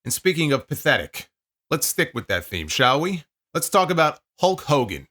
And speaking of pathetic, let's stick with that theme, shall we? Let's talk about Hulk Hogan.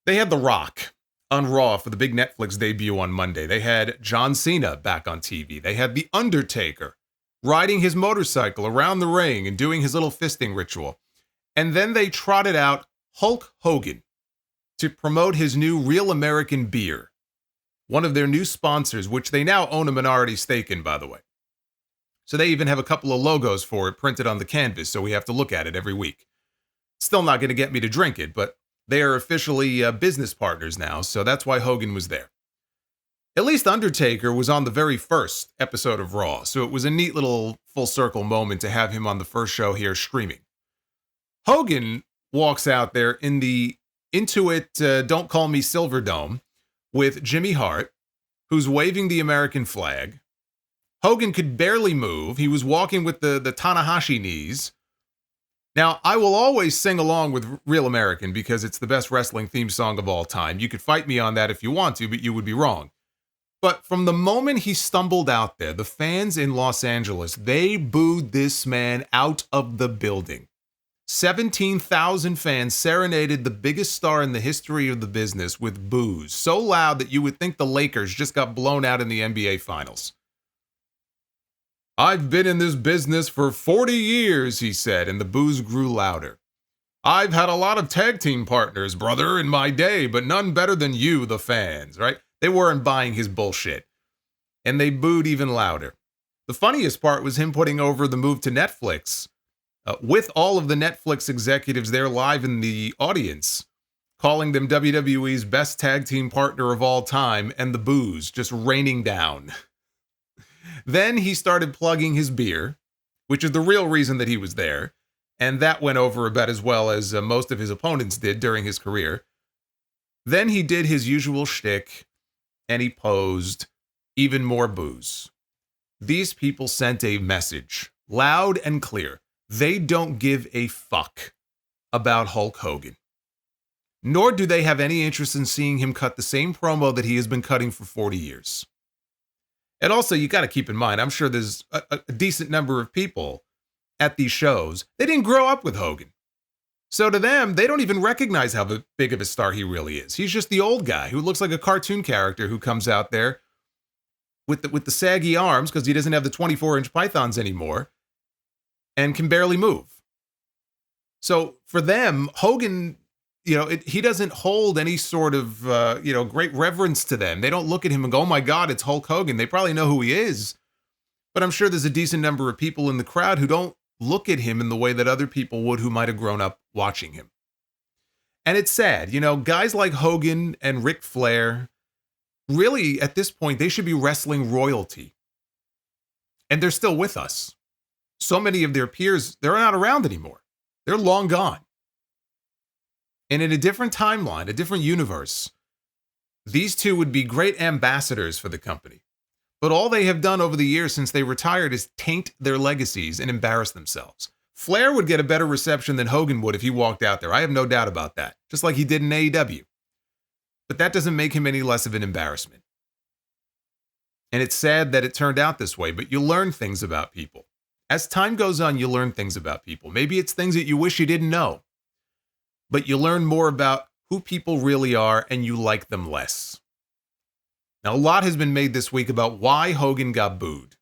They had The Rock on Raw for the big Netflix debut on Monday. They had John Cena back on TV. They had The Undertaker riding his motorcycle around the ring and doing his little fisting ritual. And then they trotted out Hulk Hogan to promote his new Real American beer, one of their new sponsors, which they now own a minority stake in, by the way. So they even have a couple of logos for it printed on the canvas, so we have to look at it every week. Still not going to get me to drink it, but they are officially business partners now, so that's why Hogan was there. At least Undertaker was on the very first episode of Raw, so it was a neat little full circle moment to have him on the first show here streaming. Hogan walks out there in the Intuit Don't Call Me Silverdome with Jimmy Hart, who's waving the American flag. Hogan could barely move. He was walking with the Tanahashi knees. Now, I will always sing along with Real American because it's the best wrestling theme song of all time. You could fight me on that if you want to, but you would be wrong. But from the moment he stumbled out there, the fans in Los Angeles, they booed this man out of the building. 17,000 fans serenaded the biggest star in the history of the business with boos, so loud that you would think the Lakers just got blown out in the NBA Finals. "I've been in this business for 40 years, he said, and the boos grew louder. "I've had a lot of tag team partners, brother, in my day, but none better than you, the fans," right? They weren't buying his bullshit. And they booed even louder. The funniest part was him putting over the move to Netflix, with all of the Netflix executives there live in the audience, calling them WWE's best tag team partner of all time, and the boos just raining down. Then he started plugging his beer, which is the real reason that he was there, and that went over about as well as most of his opponents did during his career. Then he did his usual shtick, and he posed. Even more boos. These people sent a message, loud and clear. They don't give a fuck about Hulk Hogan. Nor do they have any interest in seeing him cut the same promo that he has been cutting for 40 years. And also, you got to keep in mind, I'm sure there's a decent number of people at these shows. They didn't grow up with Hogan. So to them, they don't even recognize how big of a star he really is. He's just the old guy who looks like a cartoon character who comes out there with the saggy arms because he doesn't have the 24-inch pythons anymore and can barely move. So for them, Hogan, he doesn't hold any sort of, great reverence to them. They don't look at him and go, "Oh my God, it's Hulk Hogan." They probably know who he is. But I'm sure there's a decent number of people in the crowd who don't look at him in the way that other people would who might have grown up watching him. And it's sad, guys like Hogan and Ric Flair, really at this point, they should be wrestling royalty. And they're still with us. So many of their peers, they're not around anymore. They're long gone. And in a different timeline, a different universe, these two would be great ambassadors for the company. But all they have done over the years since they retired is taint their legacies and embarrass themselves. Flair would get a better reception than Hogan would if he walked out there. I have no doubt about that. Just like he did in AEW. But that doesn't make him any less of an embarrassment. And it's sad that it turned out this way, but you learn things about people. As time goes on, you learn things about people. Maybe it's things that you wish you didn't know. But you learn more about who people really are and you like them less. Now, a lot has been made this week about why Hogan got booed.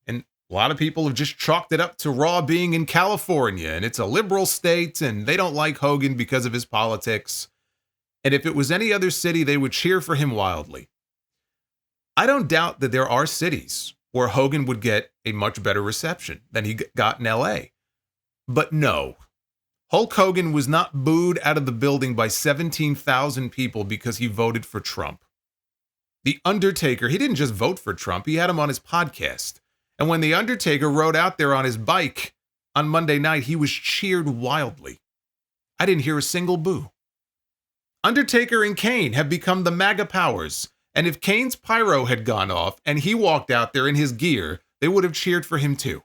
And a lot of people have just chalked it up to Raw being in California, and it's a liberal state, and they don't like Hogan because of his politics. And if it was any other city, they would cheer for him wildly. I don't doubt that there are cities where Hogan would get a much better reception than he got in LA. But no, Hulk Hogan was not booed out of the building by 17,000 people because he voted for Trump. The Undertaker, he didn't just vote for Trump, he had him on his podcast. And when The Undertaker rode out there on his bike on Monday night, he was cheered wildly. I didn't hear a single boo. Undertaker and Kane have become the MAGA powers. And if Kane's pyro had gone off and he walked out there in his gear, they would have cheered for him too.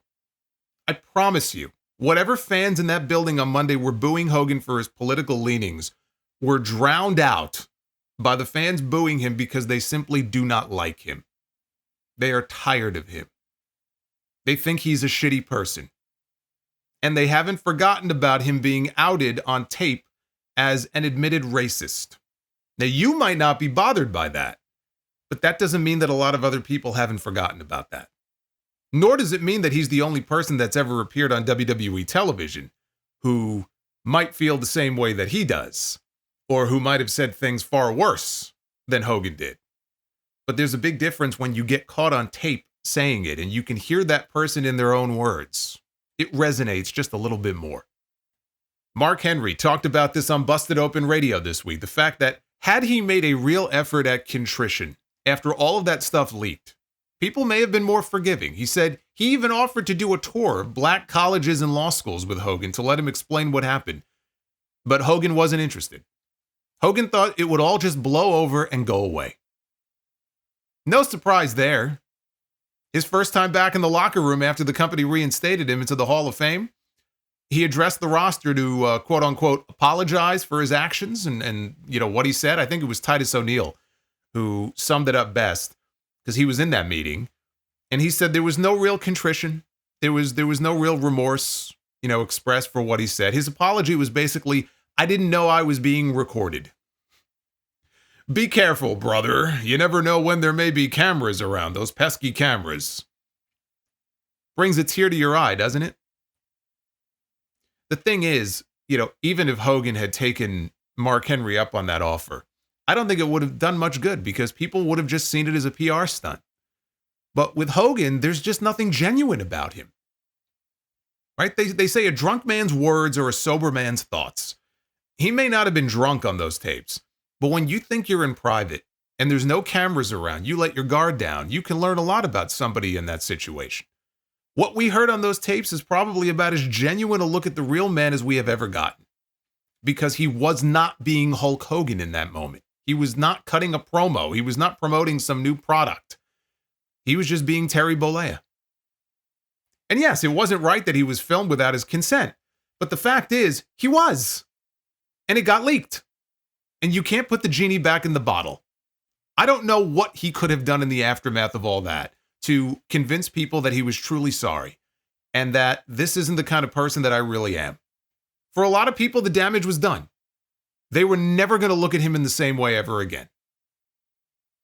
I promise you, whatever fans in that building on Monday were booing Hogan for his political leanings were drowned out by the fans booing him because they simply do not like him. They are tired of him. They think he's a shitty person. And they haven't forgotten about him being outed on tape as an admitted racist. Now, you might not be bothered by that, but that doesn't mean that a lot of other people haven't forgotten about that. Nor does it mean that he's the only person that's ever appeared on WWE television who might feel the same way that he does, or who might have said things far worse than Hogan did. But there's a big difference when you get caught on tape saying it and you can hear that person in their own words. It resonates just a little bit more. Mark Henry talked about this on Busted Open Radio this week. The fact that had he made a real effort at contrition after all of that stuff leaked, people may have been more forgiving. He said he even offered to do a tour of black colleges and law schools with Hogan to let him explain what happened. But Hogan wasn't interested. Hogan thought it would all just blow over and go away. No surprise there. His first time back in the locker room after the company reinstated him into the Hall of Fame, he addressed the roster to, quote unquote, apologize for his actions and what he said. I think it was Titus O'Neil who summed it up best because he was in that meeting. And he said there was no real contrition. There was no real remorse, expressed for what he said. His apology was basically, I didn't know I was being recorded. Be careful, brother. You never know when there may be cameras around, those pesky cameras. Brings a tear to your eye, doesn't it? The thing is, even if Hogan had taken Mark Henry up on that offer, I don't think it would have done much good because people would have just seen it as a PR stunt. But with Hogan, there's just nothing genuine about him. Right? They say a drunk man's words are a sober man's thoughts. He may not have been drunk on those tapes, but when you think you're in private and there's no cameras around, you let your guard down, you can learn a lot about somebody in that situation. What we heard on those tapes is probably about as genuine a look at the real man as we have ever gotten. Because he was not being Hulk Hogan in that moment. He was not cutting a promo. He was not promoting some new product. He was just being Terry Bollea. And yes, it wasn't right that he was filmed without his consent. But the fact is, he was. And it got leaked. And you can't put the genie back in the bottle. I don't know what he could have done in the aftermath of all that to convince people that he was truly sorry and that this isn't the kind of person that I really am. For a lot of people, the damage was done. They were never going to look at him in the same way ever again.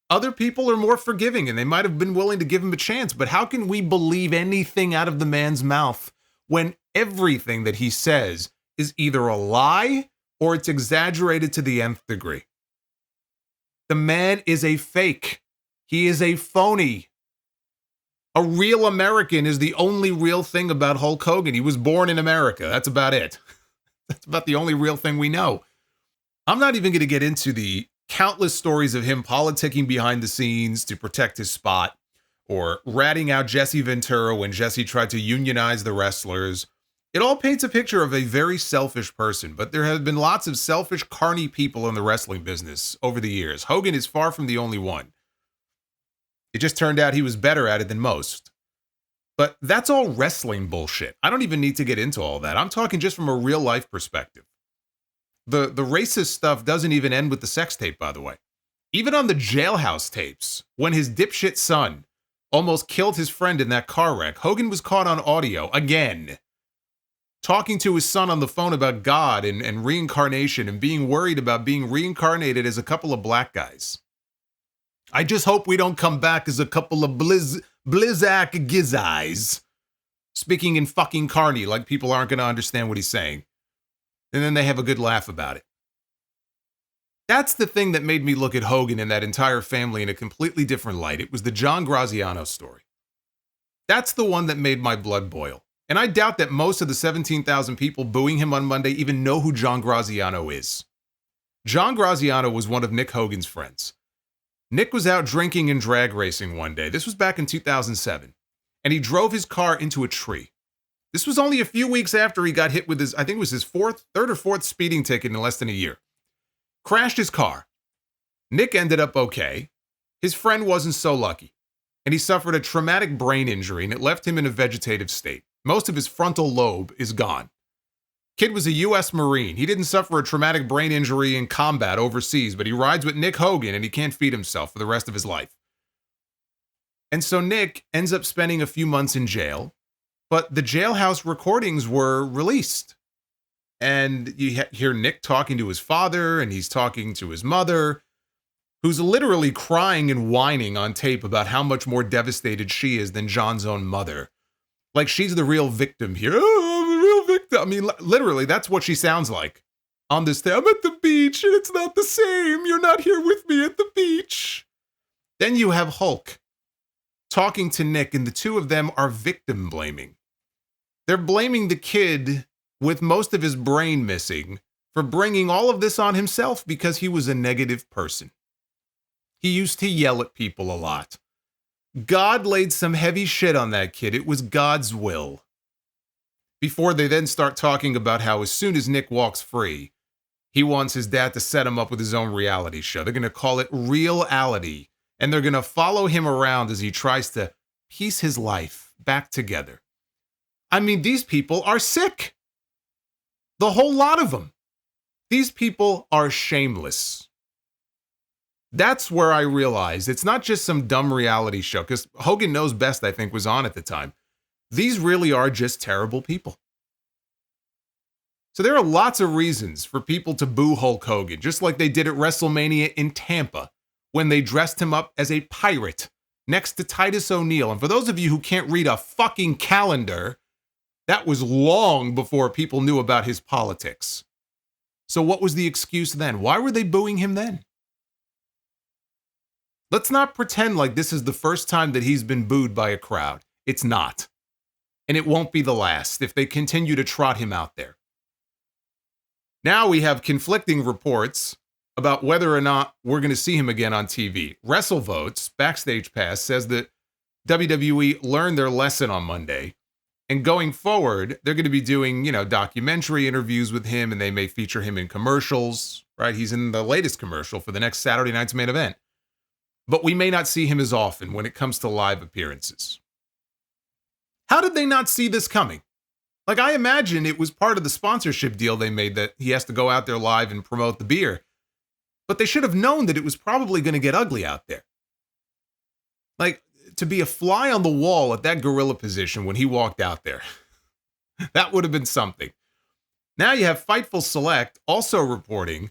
Other people are more forgiving and they might have been willing to give him a chance, but how can we believe anything out of the man's mouth when everything that he says is either a lie or it's exaggerated to the nth degree? The man is a fake. He is a phony. A real American is the only real thing about Hulk Hogan. He was born in America. That's about it. That's about the only real thing we know. I'm not even going to get into the countless stories of him politicking behind the scenes to protect his spot, or ratting out Jesse Ventura when Jesse tried to unionize the wrestlers. It all paints a picture of a very selfish person, but there have been lots of selfish, carny people in the wrestling business over the years. Hogan is far from the only one. It just turned out he was better at it than most. But that's all wrestling bullshit. I don't even need to get into all that. I'm talking just from a real life perspective. The racist stuff doesn't even end with the sex tape, by the way. Even on the jailhouse tapes, when his dipshit son almost killed his friend in that car wreck, Hogan was caught on audio, again, talking to his son on the phone about God and reincarnation and being worried about being reincarnated as a couple of black guys. I just hope we don't come back as a couple of blizzak gizzeyes, speaking in fucking carny like people aren't going to understand what he's saying. And then they have a good laugh about it. That's the thing that made me look at Hogan and that entire family in a completely different light. It was the John Graziano story. That's the one that made my blood boil. And I doubt that most of the 17,000 people booing him on Monday even know who John Graziano is. John Graziano was one of Nick Hogan's friends. Nick was out drinking and drag racing one day. This was back in 2007. And he drove his car into a tree. This was only a few weeks after he got hit with his, I think it was his third or fourth speeding ticket in less than a year. Crashed his car. Nick ended up okay. His friend wasn't so lucky. And he suffered a traumatic brain injury and it left him in a vegetative state. Most of his frontal lobe is gone. Kid was a U.S. Marine. He didn't suffer a traumatic brain injury in combat overseas, but he rides with Nick Hogan and he can't feed himself for the rest of his life. And so Nick ends up spending a few months in jail. But the jailhouse recordings were released. And you hear Nick talking to his father, and he's talking to his mother, who's literally crying and whining on tape about how much more devastated she is than John's own mother. Like she's the real victim here. Oh, I'm the real victim. I mean, literally, that's what she sounds like on this day. I'm at the beach, and it's not the same. You're not here with me at the beach. Then you have Hulk talking to Nick, and the two of them are victim blaming. They're blaming the kid with most of his brain missing for bringing all of this on himself because he was a negative person. He used to yell at people a lot. God laid some heavy shit on that kid. It was God's will. Before they then start talking about how as soon as Nick walks free, he wants his dad to set him up with his own reality show. They're going to call it Reality, and they're going to follow him around as he tries to piece his life back together. I mean, these people are sick. The whole lot of them. These people are shameless. That's where I realized it's not just some dumb reality show, because Hogan Knows Best, I think, was on at the time. These really are just terrible people. So there are lots of reasons for people to boo Hulk Hogan, just like they did at WrestleMania in Tampa, when they dressed him up as a pirate next to Titus O'Neil. And for those of you who can't read a fucking calendar, that was long before people knew about his politics. So what was the excuse then? Why were they booing him then? Let's not pretend like this is the first time that he's been booed by a crowd. It's not. And it won't be the last if they continue to trot him out there. Now we have conflicting reports about whether or not we're going to see him again on TV. WrestleVotes, Backstage Pass, says that WWE learned their lesson on Monday. And going forward, they're going to be doing, documentary interviews with him, and they may feature him in commercials, right? He's in the latest commercial for the next Saturday night's main event. But we may not see him as often when it comes to live appearances. How did they not see this coming? Like, I imagine it was part of the sponsorship deal they made that he has to go out there live and promote the beer. But they should have known that it was probably going to get ugly out there. Like, to be a fly on the wall at that gorilla position when he walked out there. That would have been something. Now you have Fightful Select also reporting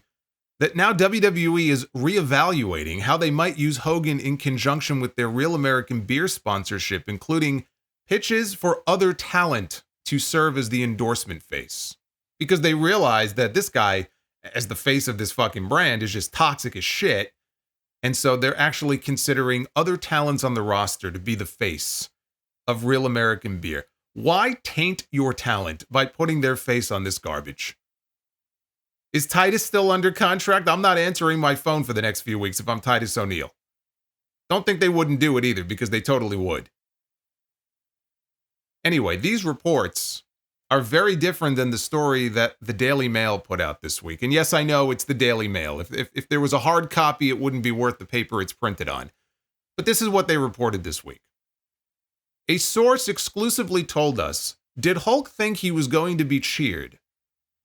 that now WWE is reevaluating how they might use Hogan in conjunction with their Real American Beer sponsorship, including pitches for other talent to serve as the endorsement face. Because they realize that this guy, as the face of this fucking brand, is just toxic as shit. And so they're actually considering other talents on the roster to be the face of Real American Beer. Why taint your talent by putting their face on this garbage? Is Titus still under contract? I'm not answering my phone for the next few weeks if I'm Titus O'Neil. Don't think they wouldn't do it either, because they totally would. Anyway, these reports are very different than the story that the Daily Mail put out this week. And yes, I know it's the Daily Mail. If there was a hard copy, it wouldn't be worth the paper it's printed on. But this is what they reported this week. A source exclusively told us, did Hulk think he was going to be cheered?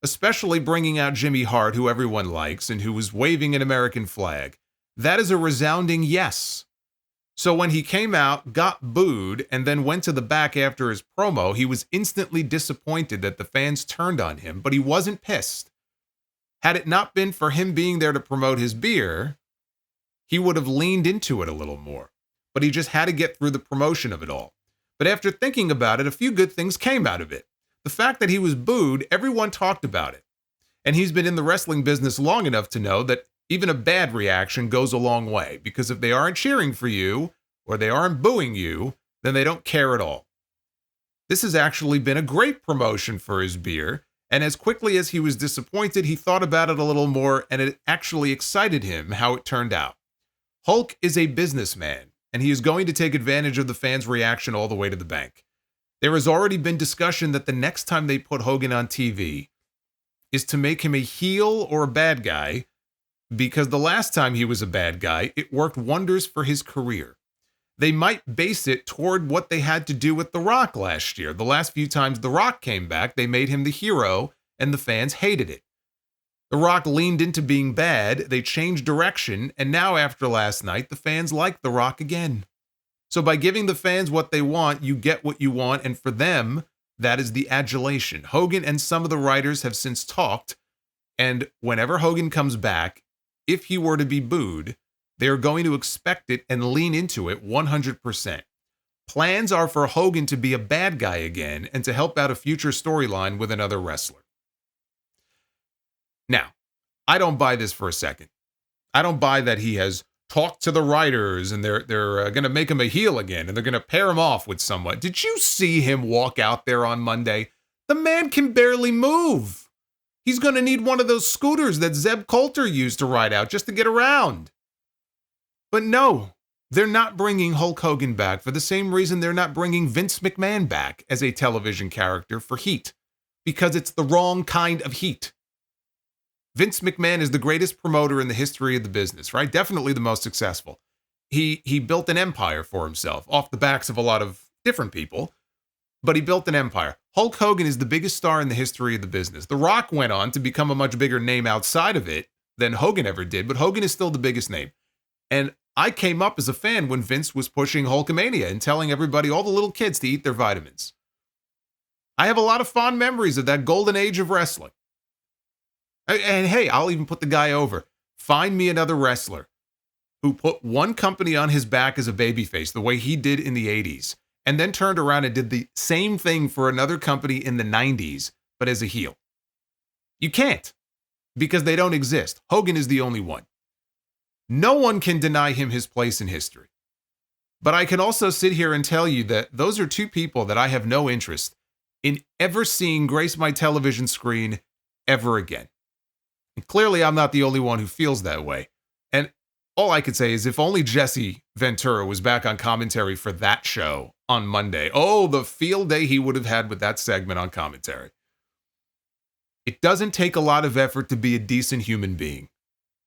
Especially bringing out Jimmy Hart, who everyone likes, and who was waving an American flag. That is a resounding yes. So when he came out, got booed, and then went to the back after his promo, he was instantly disappointed that the fans turned on him, but he wasn't pissed. Had it not been for him being there to promote his beer, he would have leaned into it a little more. But he just had to get through the promotion of it all. But after thinking about it, a few good things came out of it. The fact that he was booed, everyone talked about it. And he's been in the wrestling business long enough to know that even a bad reaction goes a long way, because if they aren't cheering for you or they aren't booing you, then they don't care at all. This has actually been a great promotion for his beer, and as quickly as he was disappointed, he thought about it a little more, and it actually excited him how it turned out. Hulk is a businessman, and he is going to take advantage of the fans' reaction all the way to the bank. There has already been discussion that the next time they put Hogan on TV is to make him a heel or a bad guy, because the last time he was a bad guy, it worked wonders for his career. They might base it toward what they had to do with The Rock last year. The last few times The Rock came back, they made him the hero, and the fans hated it. The Rock leaned into being bad, they changed direction, and now after last night, the fans like The Rock again. So by giving the fans what they want, you get what you want. And for them, that is the adulation. Hogan and some of the writers have since talked. And whenever Hogan comes back, if he were to be booed, they are going to expect it and lean into it 100%. Plans are for Hogan to be a bad guy again and to help out a future storyline with another wrestler. Now, I don't buy this for a second. I don't buy that he has talked to the writers and they're going to make him a heel again and they're going to pair him off with someone. Did you see him walk out there on Monday? The man can barely move. He's going to need one of those scooters that Zeb Coulter used to ride out just to get around. But no, they're not bringing Hulk Hogan back for the same reason they're not bringing Vince McMahon back as a television character for heat. Because it's the wrong kind of heat. Vince McMahon is the greatest promoter in the history of the business, right? Definitely the most successful. He built an empire for himself off the backs of a lot of different people, but he built an empire. Hulk Hogan is the biggest star in the history of the business. The Rock went on to become a much bigger name outside of it than Hogan ever did, but Hogan is still the biggest name. And I came up as a fan when Vince was pushing Hulkamania and telling everybody, all the little kids, to eat their vitamins. I have a lot of fond memories of that golden age of wrestling. And hey, I'll even put the guy over. Find me another wrestler who put one company on his back as a babyface, the way he did in the 80s, and then turned around and did the same thing for another company in the 90s, but as a heel. You can't, because they don't exist. Hogan is the only one. No one can deny him his place in history. But I can also sit here and tell you that those are two people that I have no interest in ever seeing grace my television screen ever again. And clearly, I'm not the only one who feels that way. And all I could say is if only Jesse Ventura was back on commentary for that show on Monday. Oh, the field day he would have had with that segment on commentary. It doesn't take a lot of effort to be a decent human being.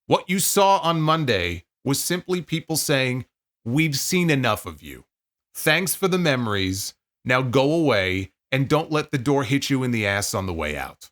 What you saw on Monday was simply people saying, we've seen enough of you. Thanks for the memories. Now go away and don't let the door hit you in the ass on the way out.